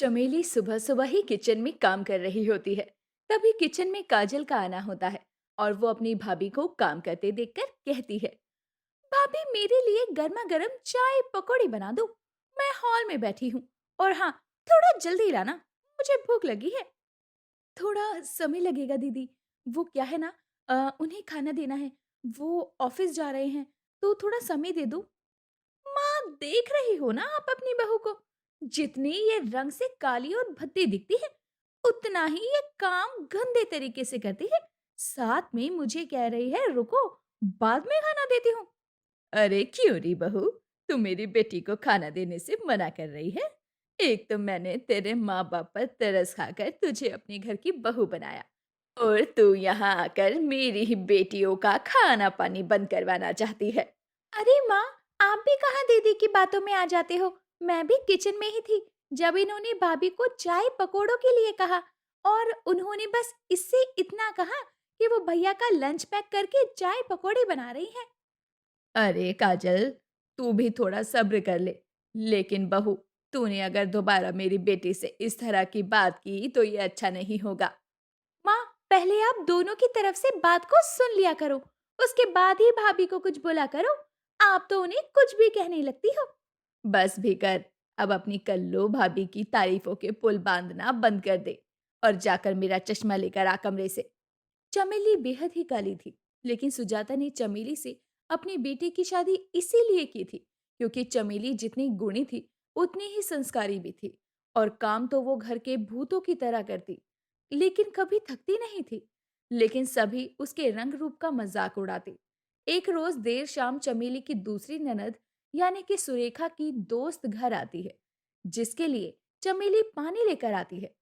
चमेली सुबह सुबह ही किचन में काम कर रही होती है। तभी किचन में काजल का आना होता है और वो अपनी भाभी को काम करते देखकर कहती है, भाभी मेरे लिए गर्मा गर्म चाय पकौड़ी बना दो। मैं हॉल में बैठी हूँ। और हाँ, थोड़ा जल्दी लाना, मुझे भूख लगी है। थोड़ा समय लगेगा दीदी। वो क्या है ना, उन्हें खाना देना है। वो ऑफिस जा रहे हैं, तो थोड़ा समय दे दो। माँ, देख रही हो ना आप अपनी बहू को? जितनी ये रंग से काली और भद्दी दिखती है, उतना ही ये काम गंदे तरीके से करती है। साथ में मुझे कह रही है रुको, बाद में खाना देती हूँ। अरे क्यों री बहू, तू मेरी बेटी को खाना देने से मना कर रही है? एक तो मैंने तेरे माँ बाप पर तरस खाकर तुझे अपने घर की बहू बनाया, और तू यहाँ आकर मेरी ही बेटियों का खाना पानी बंद करवाना चाहती है। अरे माँ, आप भी कहाँ दीदी की बातों में आ जाते हो? मैं भी किचन में ही थी जब इन्होंने भाभी को चाय पकोड़ों के लिए कहा, और उन्होंने बस इससे इतना कहा कि वो भैया का लंच पैक करके चाय पकोड़े बना रही हैं। अरे काजल, तू भी थोड़ा सब्र कर ले। लेकिन बहू, तूने अगर दोबारा मेरी बेटी से इस तरह की बात की तो ये अच्छा नहीं होगा। माँ, पहले आप दोनों की तरफ से बात को सुन लिया करो, उसके बाद ही भाभी को कुछ बोला करो। आप तो उन्हें कुछ भी कहने लगती हो। बस भी कर, अब अपनी कल्लो भाभी की तारीफों के पुल बांधना बंद कर दे और जाकर मेरा चश्मा लेकर आ कमरे से। चमेली बेहद ही काली थी, लेकिन सुजाता ने चमेली से अपनी बेटी की शादी इसीलिए की थी क्योंकि चमेली जितनी गुणी थी, उतनी ही संस्कारी भी थी। और काम तो वो घर के भूतों की तरह करती, लेकिन कभी थकती नहीं थी। लेकिन सभी उसके रंग रूप का मजाक उड़ाते। एक रोज देर शाम चमेली की दूसरी ननद यानी कि सुरेखा की दोस्त घर आती है, जिसके लिए चमेली पानी लेकर आती है।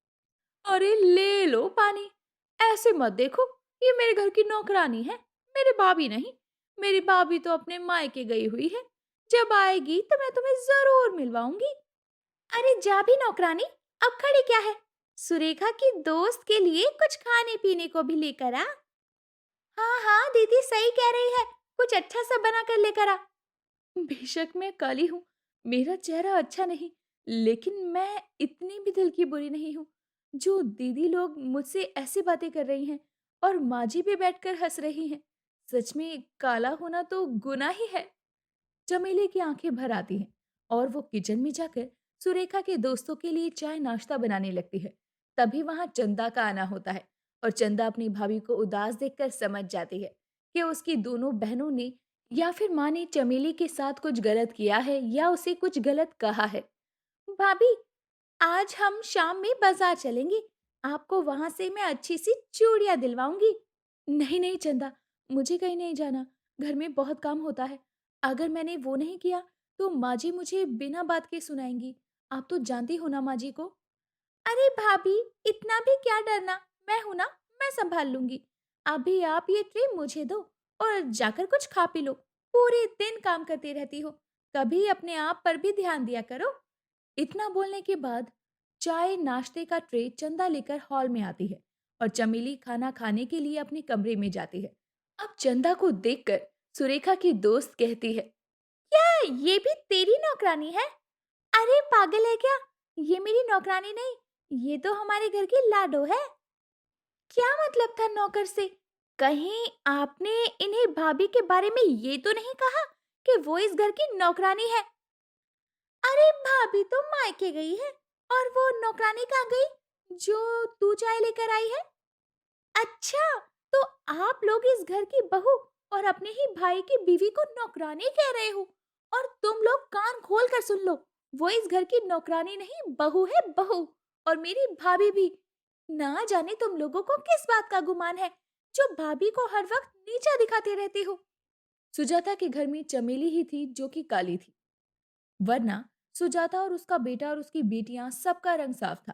अरे ले लो पानी, ऐसे मत देखो, ये मेरे घर की नौकरानी है, मेरी भाभी नहीं। मेरी भाभी तो अपने मायके गई हुई है, जब आएगी तो मैं तुम्हें जरूर मिलवाऊंगी। अरे जा भी नौकरानी, अब खड़ी क्या है? सुरेखा की दोस्त के लिए कुछ खाने पीने को भी लेकर आ। हाँ हाँ दीदी सही कह रही है, कुछ अच्छा सा बना कर लेकर आ। बेशक मैं काली हूँ, मेरा चेहरा अच्छा नहीं, लेकिन मैं इतनी भी दिल की बुरी नहीं हूँ। जो दीदी लोग मुझसे ऐसी बातें कर रही हैं और माँ जी भी बैठकर हंस रही हैं। सच में काला होना तो गुनाह ही है। चमेली की आंखें भर आती हैं और वो किचन में जाकर सुरेखा के दोस्तों के लिए चाय नाश्ता बनाने लगती है। तभी वहां चंदा का आना होता है और चंदा अपनी भाभी को उदास देखकर समझ जाती है कि उसकी दोनों बहनों ने या फिर माँ ने चमेली के साथ कुछ गलत किया है या उसे कुछ गलत कहा है। भाभी, आज हम शाम में बाजार चलेंगे, आपको वहां से मैं अच्छी सी चूड़ियां दिलवाऊंगी। नहीं नहीं चंदा, मुझे कहीं नहीं जाना, घर में बहुत काम होता है। अगर मैंने वो नहीं किया तो माँ जी मुझे बिना बात के सुनाएंगी। आप तो जानती हो ना माँ जी को। अरे भाभी, इतना भी क्या डरना, मैं हूं ना, मैं संभाल लूंगी। अभी आप ये ट्रे मुझे दो और जाकर कुछ खा पी लो। पूरे दिन काम करती रहती हो, कभी अपने आप पर भी ध्यान दिया करो। इतना बोलने के बाद चाय नाश्ते का ट्रे चंदा लेकर हॉल में आती है और चमेली खाना खाने के लिए अपने कमरे में जाती है। अब चंदा को देखकर सुरेखा की दोस्त कहती है, क्या ये भी तेरी नौकरानी है? अरे पागल है क्या, ये मेरी नौकरानी नहीं, ये तो हमारे घर की लाडो है। क्या मतलब था नौकर से? कहीं आपने इन्हें भाभी के बारे में ये तो नहीं कहा कि वो इस घर की नौकरानी है? अरे भाभी तो मायके गई है, और वो नौकरानी कहाँ गई जो तू चाय लेकर आई है? अच्छा, तो आप लोग इस घर की बहू और अपने ही भाई की बीवी को नौकरानी कह रहे हो? और तुम लोग कान खोल कर सुन लो, वो इस घर की नौकरानी नहीं, बहू है बहू। और मेरी भाभी भी। ना जाने तुम लोगों को किस बात का गुमान है, जो भाभी को हर वक्त नीचा दिखाते रहती हो। सुजाता के घर में चमेली ही थी जो कि काली थी, वरना सुजाता और उसका बेटा और उसकी बेटियां सबका रंग साफ था।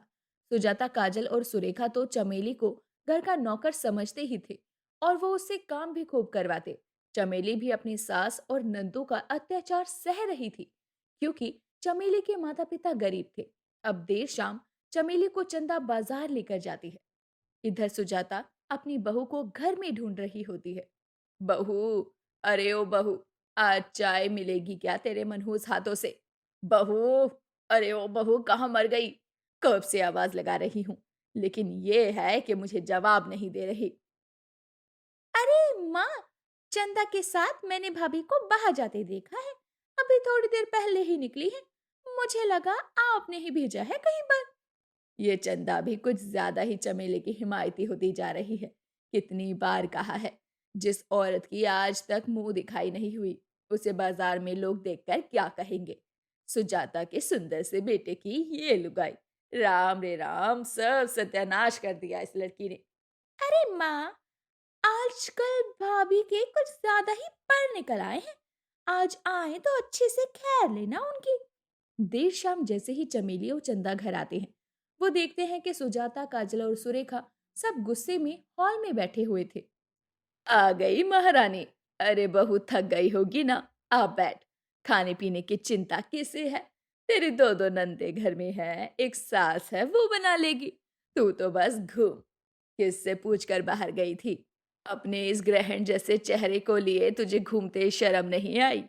सुजाता, काजल और सुरेखा तो चमेली को घर का नौकर समझते ही थे और वो उससे काम भी खूब करवाते। चमेली भी अपनी सास और नंदू का अत्याचार सह रही थी क्योंकि चमेली के माता पिता गरीब थे। अब देर शाम चमेली को चंदा बाजार लेकर जाती है। इधर सुजाता अपनी बहू को घर में ढूंढ रही होती है। बहू, अरे ओ बहू, आज चाय मिलेगी क्या तेरे मनहूस हाथों से? बहू, अरे ओ बहू, कहाँ मर गई? कब से आवाज लगा रही हूँ, लेकिन ये है कि मुझे जवाब नहीं दे रही। अरे माँ, चंदा के साथ मैंने भाभी को बाहर जाते देखा है। अभी थोड़ी देर पहले ही निकली है। मुझे लगा आपने ही भेजा है कहीं पर। ये चंदा भी कुछ ज्यादा ही चमेली की हिमायती होती जा रही है। कितनी बार कहा है, जिस औरत की आज तक मुंह दिखाई नहीं हुई, उसे बाजार में लोग देखकर क्या कहेंगे। सुजाता के सुंदर से बेटे की ये लुगाई, राम रे राम, सब सत्यानाश कर दिया इस लड़की ने। अरे माँ, आजकल भाभी के कुछ ज्यादा ही पर निकल आए हैं। आज आए तो अच्छे से खैर लेना उनकी। देर शाम जैसे ही चमेली और चंदा घर आते हैं, वो देखते हैं कि सुजाता, काजल और सुरेखा सब गुस्से में हॉल में बैठे हुए थे। आ गई महारानी। अरे बहू थक गई होगी ना, आप बैठ। खाने पीने की चिंता किसे है? तेरी दो दो नंदे घर में है, एक सास है, वो बना लेगी। तू तो बस घूम। किससे पूछकर बाहर गई थी? अपने इस ग्रहण जैसे चेहरे को लिए तुझे घूमते शर्म नहीं आई?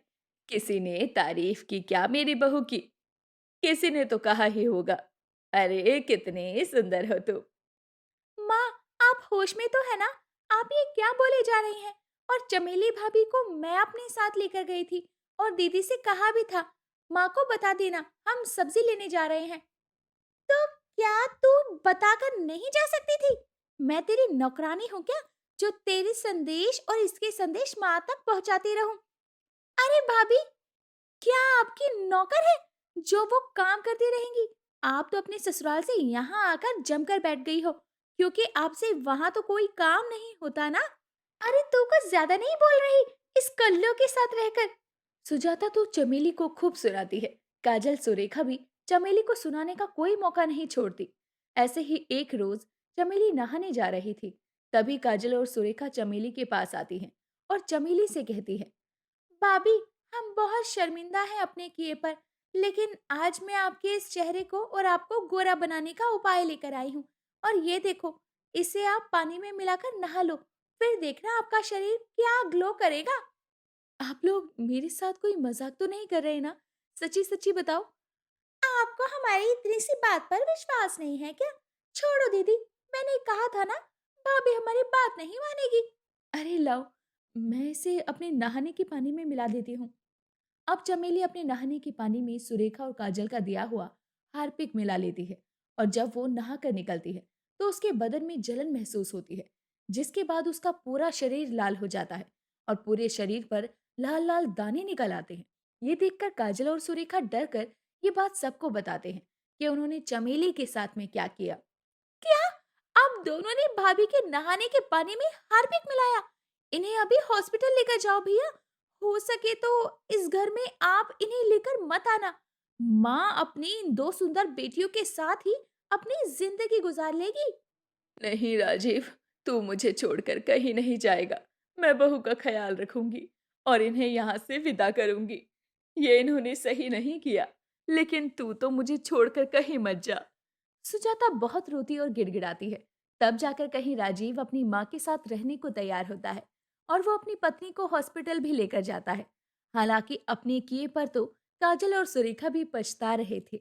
किसी ने तारीफ की क्या मेरी बहू की? किसी ने तो कहा ही होगा, अरे कितनी सुंदर हो तू। माँ, आप होश में तो है ना? आप ये क्या बोले जा रही हैं? और चमेली भाभी को मैं अपने साथ लेकर गई थी और दीदी से कहा भी था, माँ को बता देना हम सब्जी लेने जा रहे हैं। तो क्या तू बताकर नहीं जा सकती थी? मैं तेरी नौकरानी हूँ क्या, जो तेरे संदेश और इसके संदेश माँ तक पहुँचाती रहूं? अरे भाभी, क्या आपकी नौकर है जो वो काम करती रहेंगी? आप तो अपने ससुराल से यहाँ आकर जमकर बैठ गई हो, क्योंकि आपसे वहां तो कोई काम नहीं होता ना। अरे तू कुछ ज्यादा नहीं बोल रही इस कल्लो के साथ रहकर? सुजाता तो चमेली को खूब सुनाती है। काजल, सुरेखा भी चमेली को सुनाने का कोई मौका नहीं छोड़ती। ऐसे ही एक रोज चमेली नहाने जा रही थी। तभी काजल और सुरेखा चमेली के पास आती हैं और चमेली से कहती है, भाभी, हम बहुत शर्मिंदा हैं अपने किए पर, लेकिन आज मैं आपके इस चेहरे को और आपको गोरा बनाने का उपाय लेकर आई हूँ। और ये देखो, इसे आप पानी में मिलाकर नहा लो, फिर देखना आपका शरीर क्या ग्लो करेगा। आप लोग मेरे साथ कोई मजाक तो नहीं कर रहे ना? सच्ची सच्ची बताओ। आपको हमारी इतनी सी बात पर विश्वास नहीं है क्या? छोड़ो दीदी, मैंने कहा था ना, भाभी हमारी बात नहीं मानेगी। अरे लाओ, मैं इसे अपने नहाने के पानी में मिला देती हूँ। अब चमेली अपने नहाने के पानी में सुरेखा और काजल का दिया हुआ हार्पिक मिला लेती है और जब वो नहा कर निकलती है तो उसके बदन में जलन महसूस होती है, जिसके बाद उसका पूरा शरीर लाल हो जाता है और पूरे शरीर पर लाल लाल दाने निकल आते हैं। ये देखकर काजल और सुरेखा डर कर ये बात सबको बताते हैं कि उन्होंने चमेली के साथ में क्या किया। क्या आप दोनों ने भाभी के नहाने के पानी में हार्पिक मिलाया? इन्हें अभी हॉस्पिटल लेकर जाओ भैया। हो सके तो इस घर में आप इन्हें लेकर मत आना। माँ अपनी इन दो सुंदर बेटियों के साथ ही अपनी जिंदगी गुजार लेगी। नहीं राजीव, तू मुझे छोड़कर कहीं नहीं जाएगा। मैं बहू का ख्याल रखूंगी और इन्हें यहाँ से विदा करूंगी। ये इन्होंने सही नहीं किया, लेकिन तू तो मुझे छोड़कर कहीं मत जा। सुजाता बहुत रोती और गिड़गिड़ाती है। तब जाकर कहीं राजीव अपनी माँ के साथ रहने को तैयार होता है और वो अपनी पत्नी को हॉस्पिटल भी लेकर जाता है। हालांकि अपने किए पर तो काजल और सुरेखा भी पछता रहे थे।